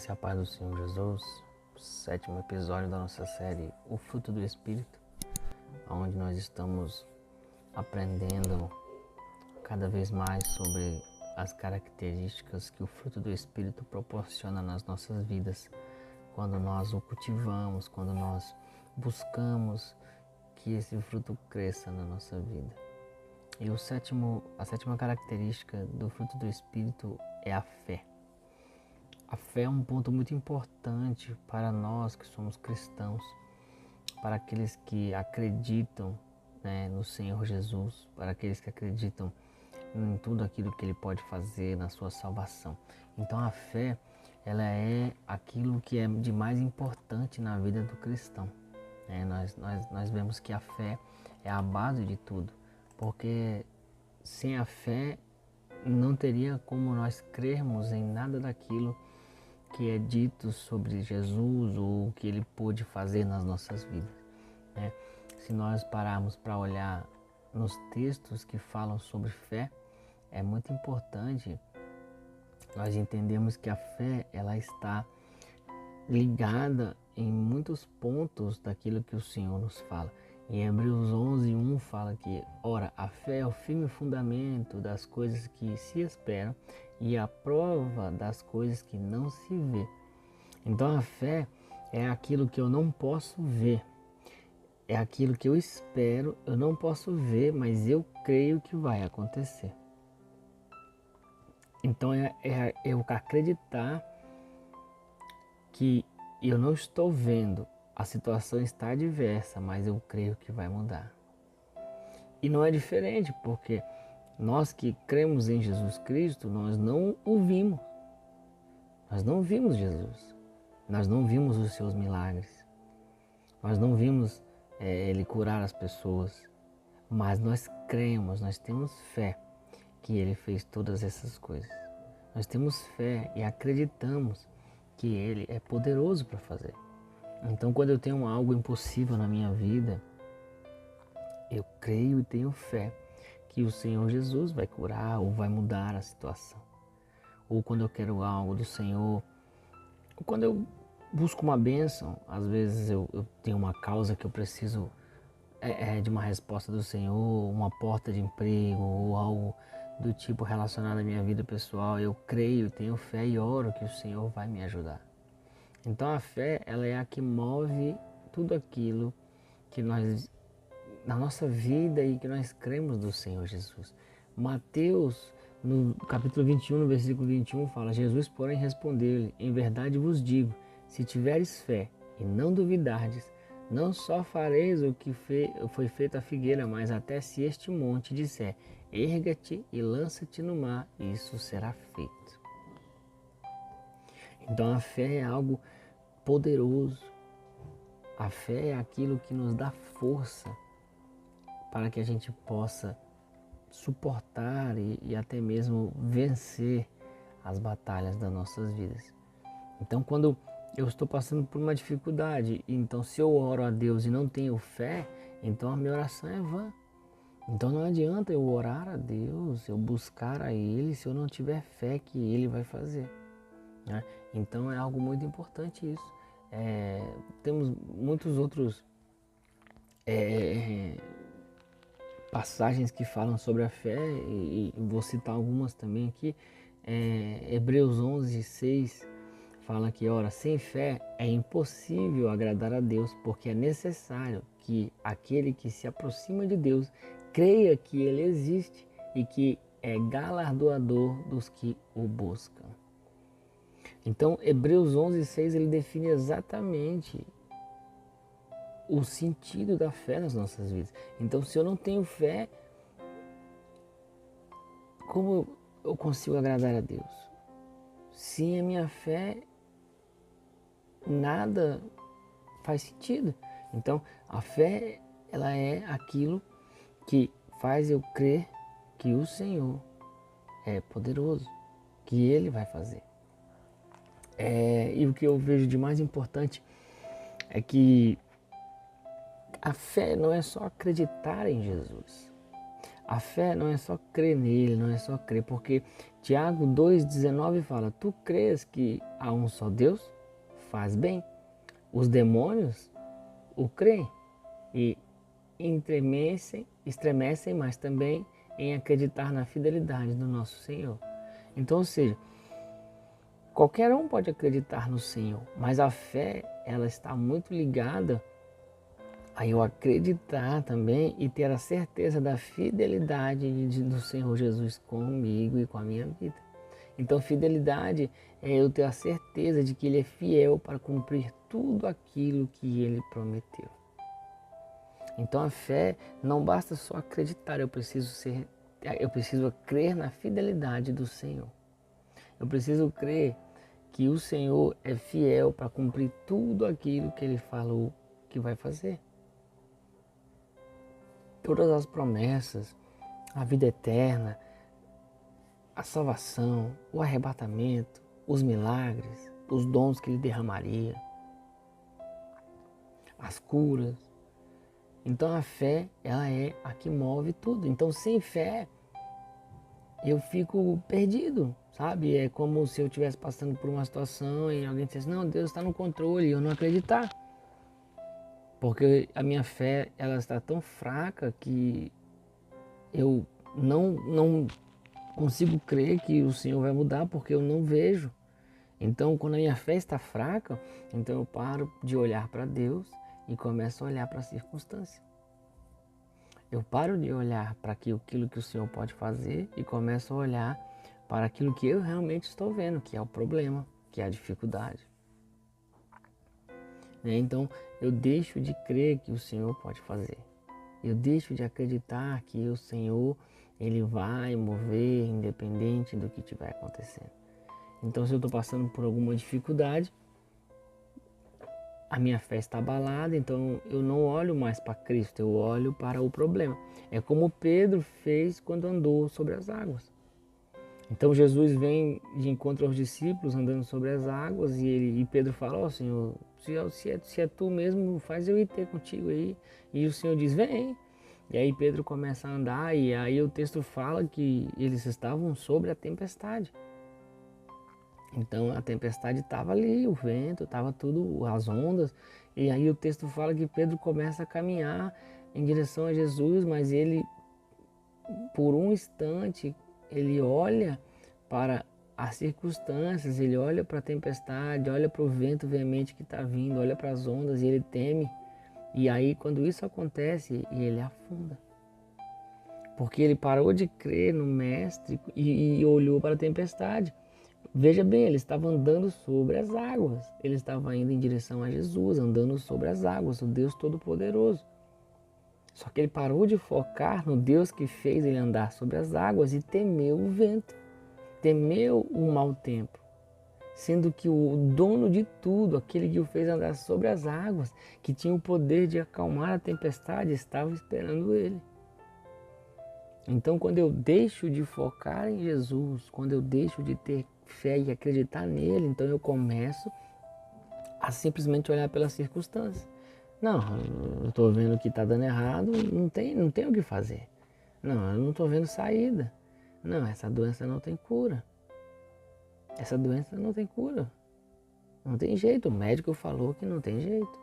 graça e a paz do Senhor Jesus, sétimo episódio da nossa série O Fruto do Espírito, onde nós estamos aprendendo cada vez mais sobre as características que o fruto do Espírito proporciona nas nossas vidas, quando nós o cultivamos, quando nós buscamos que esse fruto cresça na nossa vida. E a sétima característica do fruto do Espírito é a fé. A fé é um ponto muito importante para nós que somos cristãos, para aqueles que acreditam, no Senhor Jesus, para aqueles que acreditam em tudo aquilo que Ele pode fazer na sua salvação. Então a fé, ela é aquilo que é de mais importante na vida do cristão. Nós vemos que a fé é a base de tudo, porque sem a fé não teria como nós crermos em nada daquilo que é dito sobre Jesus ou o que Ele pôde fazer nas nossas vidas. Se nós pararmos para olhar nos textos que falam sobre fé, é muito importante nós entendermos que a fé ela está ligada em muitos pontos daquilo que o Senhor nos fala. Em Hebreus 11:1 fala que, ora, a fé é o firme fundamento das coisas que se esperam e a prova das coisas que não se vê. Então a fé é aquilo que eu não posso ver, é aquilo que eu espero, eu não posso ver, mas eu creio que vai acontecer. Então é eu acreditar que eu não estou vendo, a situação está adversa, mas eu creio que vai mudar. E não é diferente, porque nós que cremos em Jesus Cristo, nós não o vimos. Nós não vimos Jesus. Nós não vimos os seus milagres. Nós não vimos Ele curar as pessoas. Mas nós cremos, nós temos fé que Ele fez todas essas coisas. Nós temos fé e acreditamos que Ele é poderoso para fazer. Então, quando eu tenho algo impossível na minha vida, eu creio e tenho fé que o Senhor Jesus vai curar ou vai mudar a situação. Ou quando eu quero algo do Senhor, ou quando eu busco uma bênção, às vezes eu tenho uma causa que eu preciso de uma resposta do Senhor, uma porta de emprego ou algo do tipo relacionado à minha vida pessoal, eu creio, tenho fé e oro que o Senhor vai me ajudar. Então a fé, ela é a que move tudo aquilo que nós, na nossa vida e que nós cremos do Senhor Jesus. Mateus, no capítulo 21, no versículo 21, fala, Jesus, porém, respondeu-lhe, em verdade vos digo, se tiveres fé e não duvidardes, não só fareis o que foi feito à figueira, mas até se este monte disser, erga-te e lança-te no mar, isso será feito. Então a fé é algo poderoso. A fé é aquilo que nos dá força para que a gente possa suportar e até mesmo vencer as batalhas das nossas vidas. Então quando eu estou passando por uma dificuldade, então se eu oro a Deus e não tenho fé, então a minha oração é vã. Então não adianta eu orar a Deus, eu buscar a Ele, se eu não tiver fé que Ele vai fazer. Então é algo muito importante isso. Temos muitos outros passagens que falam sobre a fé e vou citar algumas também aqui. Hebreus 11:6 fala que, ora, sem fé é impossível agradar a Deus, porque é necessário que aquele que se aproxima de Deus creia que Ele existe e que é galardoador dos que o buscam. Então, Hebreus 11:6 ele define exatamente o sentido da fé nas nossas vidas. Então, se eu não tenho fé, como eu consigo agradar a Deus? Sem a minha fé, nada faz sentido. Então, a fé, ela é aquilo que faz eu crer que o Senhor é poderoso, que Ele vai fazer. E o que eu vejo de mais importante é que a fé não é só acreditar em Jesus. A fé não é só crer nele, não é só crer, porque Tiago 2,19 fala: tu crês que há um só Deus? Faz bem. Os demônios o creem e estremecem, mas também em acreditar na fidelidade do nosso Senhor. Então, ou seja, qualquer um pode acreditar no Senhor, mas a fé, ela está muito ligada a eu acreditar também e ter a certeza da fidelidade do Senhor Jesus comigo e com a minha vida. Então, fidelidade é eu ter a certeza de que Ele é fiel para cumprir tudo aquilo que Ele prometeu. Então, a fé não basta só acreditar, eu preciso crer na fidelidade do Senhor. Eu preciso crer que o Senhor é fiel para cumprir tudo aquilo que Ele falou que vai fazer. Todas as promessas, a vida eterna, a salvação, o arrebatamento, os milagres, os dons que Ele derramaria, as curas. Então a fé, ela é a que move tudo. Então sem fé, eu fico perdido, sabe? É como se eu estivesse passando por uma situação e alguém dissesse, não, Deus está no controle, e eu não acreditar. Porque a minha fé, ela está tão fraca que eu não consigo crer que o Senhor vai mudar, porque eu não vejo. Então, quando a minha fé está fraca, então eu paro de olhar para Deus e começo a olhar para a circunstância. Eu paro de olhar para aquilo que o Senhor pode fazer e começo a olhar para aquilo que eu realmente estou vendo, que é o problema, que é a dificuldade. Então, eu deixo de crer que o Senhor pode fazer. Eu deixo de acreditar que o Senhor, Ele vai mover independente do que estiver acontecendo. Então, se eu estou passando por alguma dificuldade, a minha fé está abalada, então eu não olho mais para Cristo, eu olho para o problema. É como Pedro fez quando andou sobre as águas. Então Jesus vem de encontro aos discípulos andando sobre as águas e Pedro fala, ó Senhor, se é tu mesmo, faz eu ir ter contigo aí. E o Senhor diz, vem. E aí Pedro começa a andar e aí o texto fala que eles estavam sobre a tempestade. Então a tempestade estava ali, o vento, estava tudo, as ondas. E aí o texto fala que Pedro começa a caminhar em direção a Jesus, mas ele, por um instante, ele olha para as circunstâncias, ele olha para a tempestade, olha para o vento veemente que está vindo, olha para as ondas e ele teme. E aí quando isso acontece, ele afunda. Porque ele parou de crer no Mestre e olhou para a tempestade. Veja bem, ele estava andando sobre as águas. Ele estava indo em direção a Jesus, andando sobre as águas, o Deus Todo-Poderoso. Só que ele parou de focar no Deus que fez ele andar sobre as águas e temeu o vento, temeu o mau tempo. Sendo que o dono de tudo, aquele que o fez andar sobre as águas, que tinha o poder de acalmar a tempestade, estava esperando ele. Então, quando eu deixo de focar em Jesus, quando eu deixo de ter fé e acreditar nele, então eu começo a simplesmente olhar pelas circunstâncias. Não, eu estou vendo que está dando errado, não tem o que fazer. Não, eu não estou vendo saída. Não, essa doença não tem cura. Essa doença não tem cura. Não tem jeito, o médico falou que não tem jeito.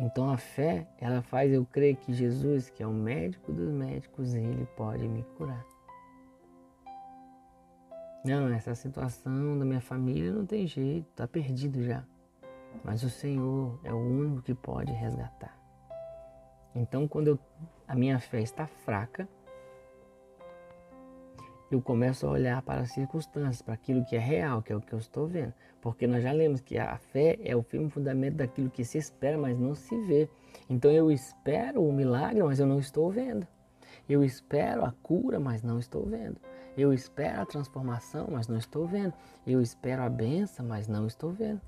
Então a fé, ela faz eu crer que Jesus, que é o médico dos médicos, ele pode me curar. Não, essa situação da minha família não tem jeito, está perdido já. Mas o Senhor é o único que pode resgatar. Então quando a minha fé está fraca, eu começo a olhar para as circunstâncias, para aquilo que é real, que é o que eu estou vendo. Porque nós já lemos que a fé é o firme fundamento daquilo que se espera, mas não se vê. Então eu espero o milagre, mas eu não estou vendo. Eu espero a cura, mas não estou vendo. Eu espero a transformação, mas não estou vendo. Eu espero a bênção, mas não estou vendo.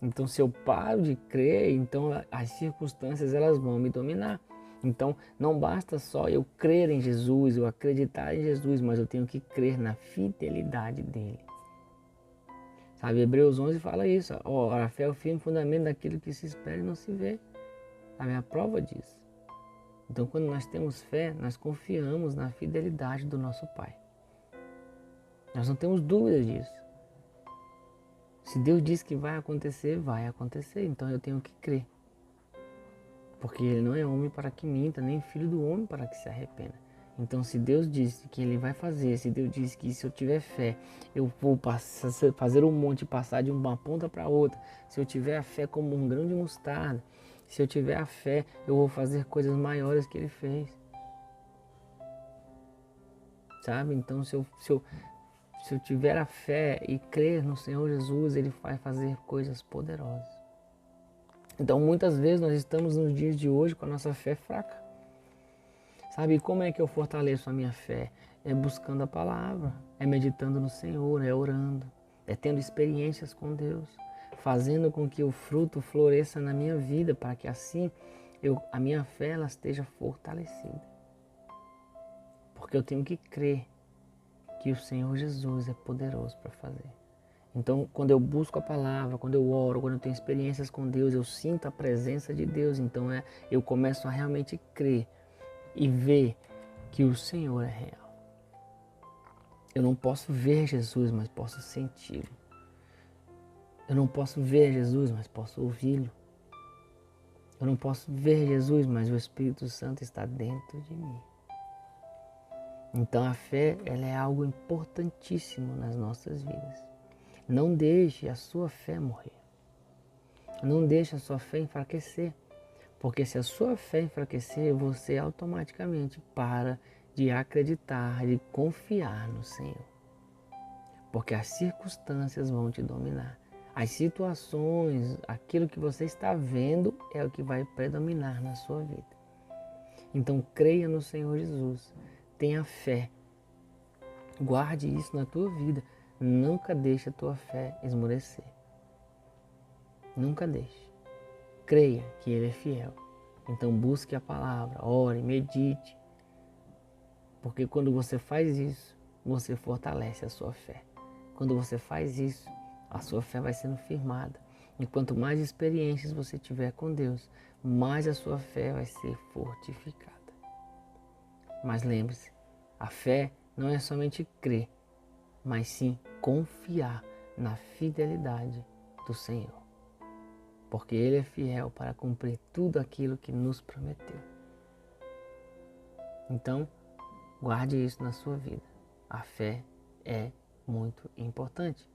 Então se eu paro de crer, então as circunstâncias elas vão me dominar. Então, não basta só eu crer em Jesus, eu acreditar em Jesus, mas eu tenho que crer na fidelidade dele. Sabe, Hebreus 11 fala isso. A fé é o firme fundamento daquilo que se espera e não se vê. Sabe, a prova disso. Então, quando nós temos fé, nós confiamos na fidelidade do nosso Pai. Nós não temos dúvida disso. Se Deus diz que vai acontecer, vai acontecer. Então eu tenho que crer. Porque Ele não é homem para que minta, nem filho do homem para que se arrependa. Então, se Deus disse que Ele vai fazer, se Deus disse que se eu tiver fé, eu vou fazer um monte passar de uma ponta para outra. Se eu tiver a fé como um grão de mostarda, se eu tiver a fé, eu vou fazer coisas maiores que Ele fez. Sabe? Então, se eu tiver a fé e crer no Senhor Jesus, Ele vai fazer coisas poderosas. Então, muitas vezes nós estamos nos dias de hoje com a nossa fé fraca. Sabe, como é que eu fortaleço a minha fé? É buscando a palavra, é meditando no Senhor, é orando, é tendo experiências com Deus, fazendo com que o fruto floresça na minha vida, para que assim a minha fé ela esteja fortalecida. Porque eu tenho que crer que o Senhor Jesus é poderoso para fazer. Então, quando eu busco a palavra, quando eu oro, quando eu tenho experiências com Deus, eu sinto a presença de Deus. Então, eu começo a realmente crer e ver que o Senhor é real. Eu não posso ver Jesus, mas posso senti-lo. Eu não posso ver Jesus, mas posso ouvi-lo. Eu não posso ver Jesus, mas o Espírito Santo está dentro de mim. Então, a fé ela é algo importantíssimo nas nossas vidas. Não deixe a sua fé morrer. Não deixe a sua fé enfraquecer. Porque se a sua fé enfraquecer, você automaticamente para de acreditar, de confiar no Senhor. Porque as circunstâncias vão te dominar. As situações, aquilo que você está vendo é o que vai predominar na sua vida. Então creia no Senhor Jesus. Tenha fé. Guarde isso na tua vida. Nunca deixe a tua fé esmorecer. Nunca deixe. Creia que Ele é fiel. Então busque a palavra, ore, medite. Porque quando você faz isso, você fortalece a sua fé. Quando você faz isso, a sua fé vai sendo firmada. E quanto mais experiências você tiver com Deus, mais a sua fé vai ser fortificada. Mas lembre-se, a fé não é somente crer, mas sim confiar na fidelidade do Senhor. Porque Ele é fiel para cumprir tudo aquilo que nos prometeu. Então, guarde isso na sua vida. A fé é muito importante.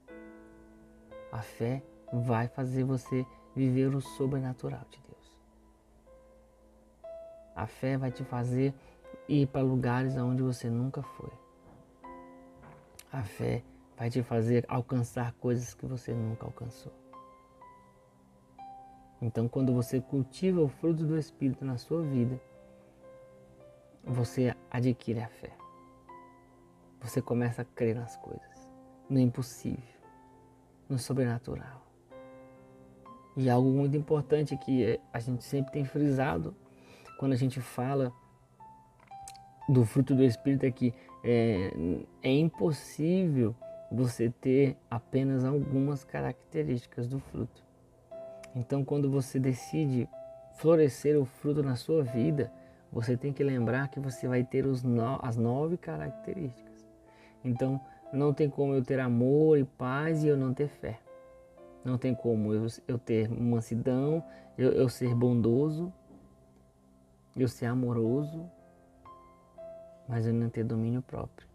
A fé vai fazer você viver o sobrenatural de Deus. A fé vai te fazer ir para lugares onde você nunca foi. A fé vai te fazer alcançar coisas que você nunca alcançou. Então, quando você cultiva o fruto do Espírito na sua vida, você adquire a fé. Você começa a crer nas coisas, no impossível, no sobrenatural. E algo muito importante que a gente sempre tem frisado quando a gente fala do fruto do Espírito é que é impossível você ter apenas algumas características do fruto. Então, quando você decide florescer o fruto na sua vida, você tem que lembrar que você vai ter as 9 características. Então, não tem como eu ter amor e paz e eu não ter fé. Não tem como eu ter mansidão, eu ser bondoso, eu ser amoroso, mas eu não ter domínio próprio.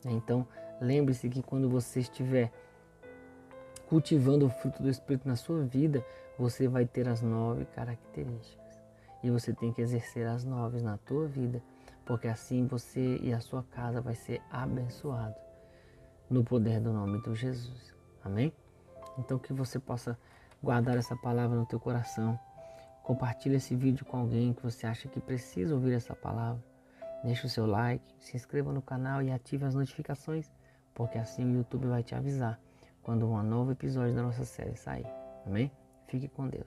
Então, lembre-se que quando você estiver cultivando o fruto do Espírito na sua vida, você vai ter as 9 características. E você tem que exercer as 9 na tua vida, porque assim você e a sua casa vai ser abençoado no poder do nome de Jesus. Amém? Então que você possa guardar essa palavra no teu coração. Compartilhe esse vídeo com alguém que você acha que precisa ouvir essa palavra. Deixe o seu like, se inscreva no canal e ative as notificações, porque assim o YouTube vai te avisar quando um novo episódio da nossa série sair. Amém? Fique com Deus.